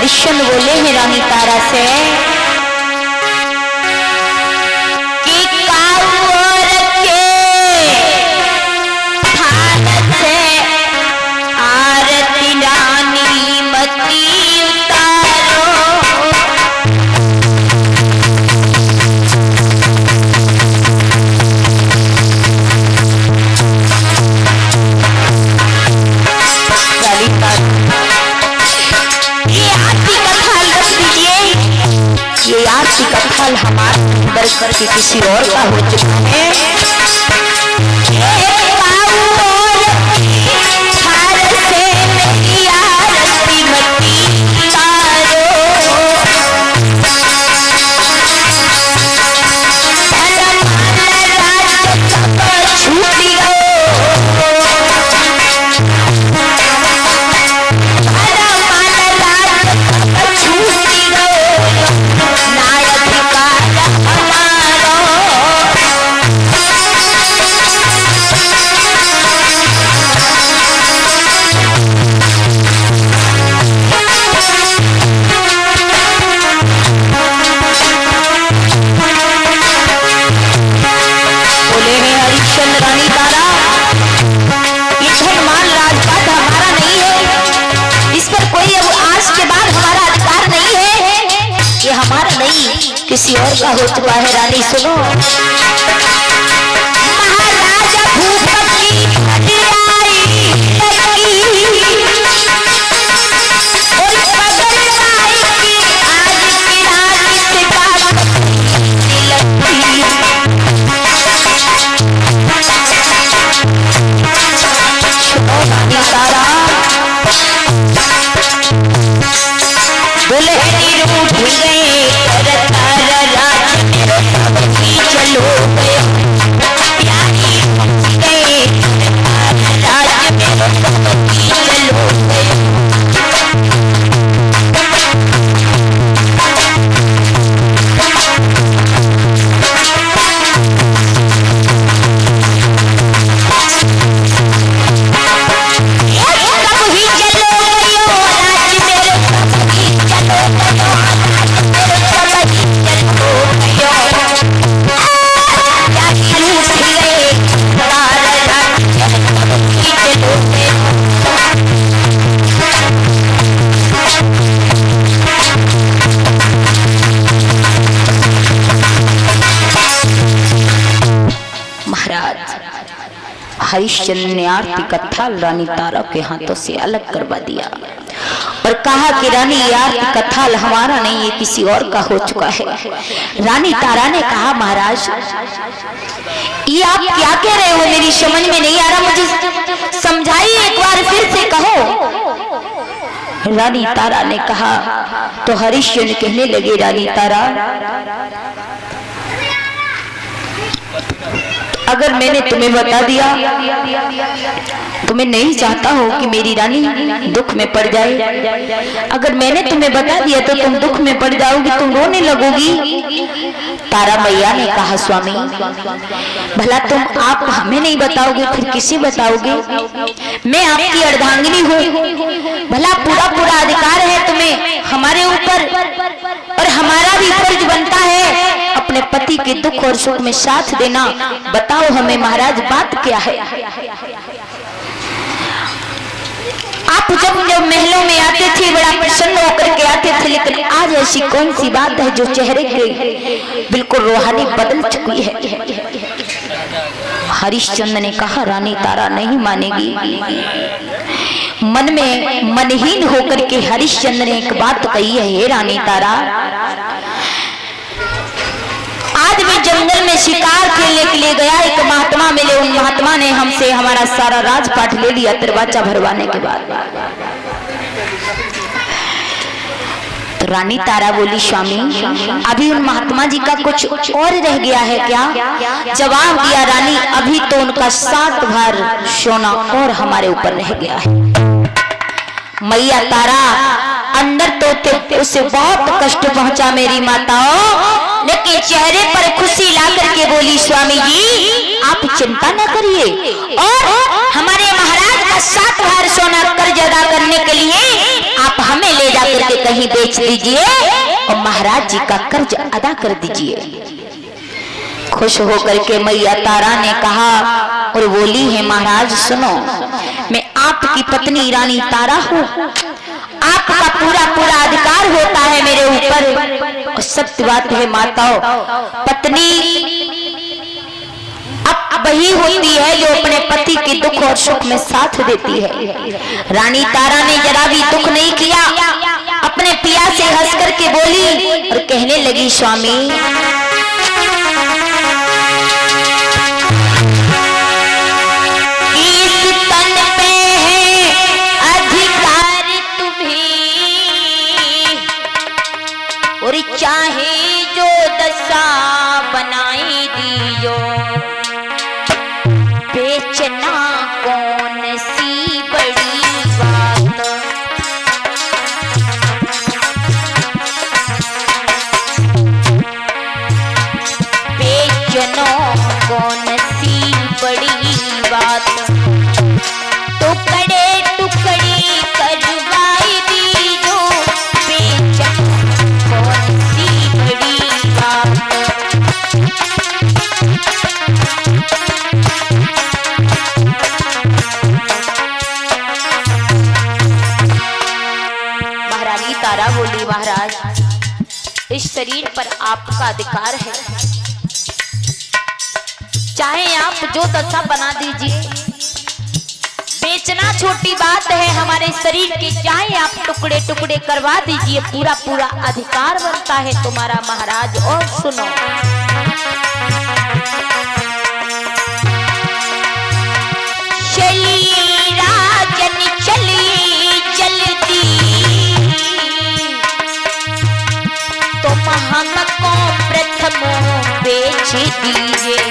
हरिश्चंद्र बोले हैं रानी तारा से कि काउर के थान से आरती रानी मती उतारो। ये आरती का फल हमारे अंदर करके किसी और का हो चुका है। किसी और का हो चुका है। रानी सुनो, महाराजा भूपति बोले उठ गए चलो हरिश्चंद्र ने आरती का थाल रानी तारा के हाथों से अलग करवा दिया और कहा कि रानी ये आरती का थाल हमारा नहीं, ये किसी और का हो चुका है। रानी तारा ने कहा महाराज ये आप क्या कह रहे हो, मेरी समझ में नहीं आ रहा, मुझे समझाइए, एक बार फिर से कहो। रानी तारा ने कहा तो हरिश्चंद्र कहने लगे रानी तारा अगर मैंने तुम्हें बता दिया तो मैं नहीं चाहता हूँ कि मेरी रानी दुख में पड़ जाए। अगर मैंने तुम्हें बता दिया तो तुम दुख में पड़ जाओगी, तुम रोने लगोगी। तारा मैया ने कहा स्वामी भला तुम आप हमें नहीं बताओगे फिर किसे बताओगे? मैं आपकी अर्धांगिनी हूँ, भला पूरा पूरा अधिकार है तुम्हें हमारे ऊपर और हमारा भी फर्ज बनता है अपने पति के दुख और सुख में साथ देना। बताओ हमें महाराज बात क्या है? आप जब महलों में आते थे बड़ा प्रसन्न होकर के आते थे, लेकिन आज ऐसी कौन सी बात है जो चेहरे के बिल्कुल रूहानी बदल चुकी है? हरिश्चंद्र ने कहा रानी तारा नहीं मानेगी। मन में मनहीन होकर के हरिश्चंद्र ने एक बात कही है, हे रानी तारा आज मैं जंगल में शिकार खेलने के लिए गया, एक महात्मा मिले, उन महात्मा ने हमसे हमारा सारा राजपाट ले लिया दरवाजा भरवाने के बाद। तो रानी तारा बोली स्वामी अभी उन महात्मा जी का कुछ और रह गया है क्या? जवाब दिया रानी अभी तो उनका 7 भार सोना और हमारे ऊपर रह गया है। मैया तारा अंदर तो उसे बहुत कष्ट पहुंचा मेरी माताओं, लेकिन चेहरे पर खुशी ला करके बोली स्वामी जी आप चिंता न करिए और हमारे महाराज का 7 भार सोना कर्ज अदा करने के लिए आप हमें ले जाकर के कहीं बेच दीजिए और महाराज जी का कर्ज अदा कर दीजिए। खुश होकर के मैया तारा ने कहा और बोली है, महाराज सुनो, मैं आपकी पत्नी रानी तारा हूँ, आपका पूरा पूरा अधिकार होता है मेरे ऊपर। और सत्य बात है माताओं, पत्नी अब वही होती है जो अपने पति के दुख और सुख में साथ देती है। रानी तारा ने जरा भी दुख नहीं किया, अपने पिया से हंस करके बोली और कहने लगी, स्वामी इस तन पे है अधिकार तुम्हें, और चाहे जो दशा बनाई दियो, बेचना कौन सी बड़ी बात। बेचना कौन सी बड़ी बात, टुकड़े टुकड़े करवाई दीजो, बेचना कौन सी बड़ी बात। तारा बोली, महाराज इस शरीर पर आपका अधिकार है, चाहे आप जो दशा बना दीजिए, बेचना छोटी बात है हमारे शरीर के, चाहे आप टुकड़े टुकड़े करवा दीजिए, पूरा पूरा अधिकार बनता है तुम्हारा महाराज। और सुनो, चली राजन चली जल्दी, हमको प्रथम बेच दीजिए,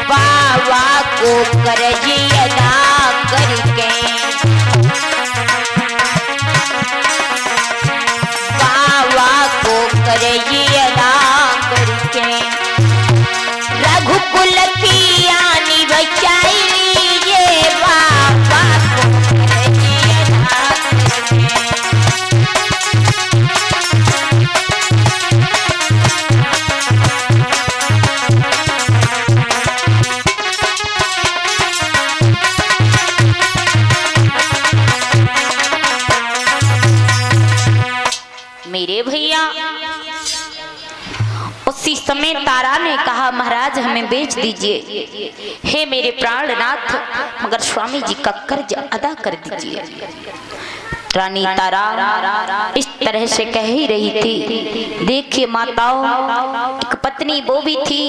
बाबा को कर्ज अदा करके, बाबा को कर्ज अदा करके, रघुकुल की आनी बचाई लीजिए, बाबा को कर्ज अदा करके। मेरे भैया उसी समय तारा ने कहा, महाराज हमें बेच दीजिए, हे मेरे प्राणनाथ, मगर स्वामी जी का कर्ज अदा कर दीजिए। रानी तारा इस तरह से कह ही रही थी। देखिए माताओं, एक पत्नी वो भी थी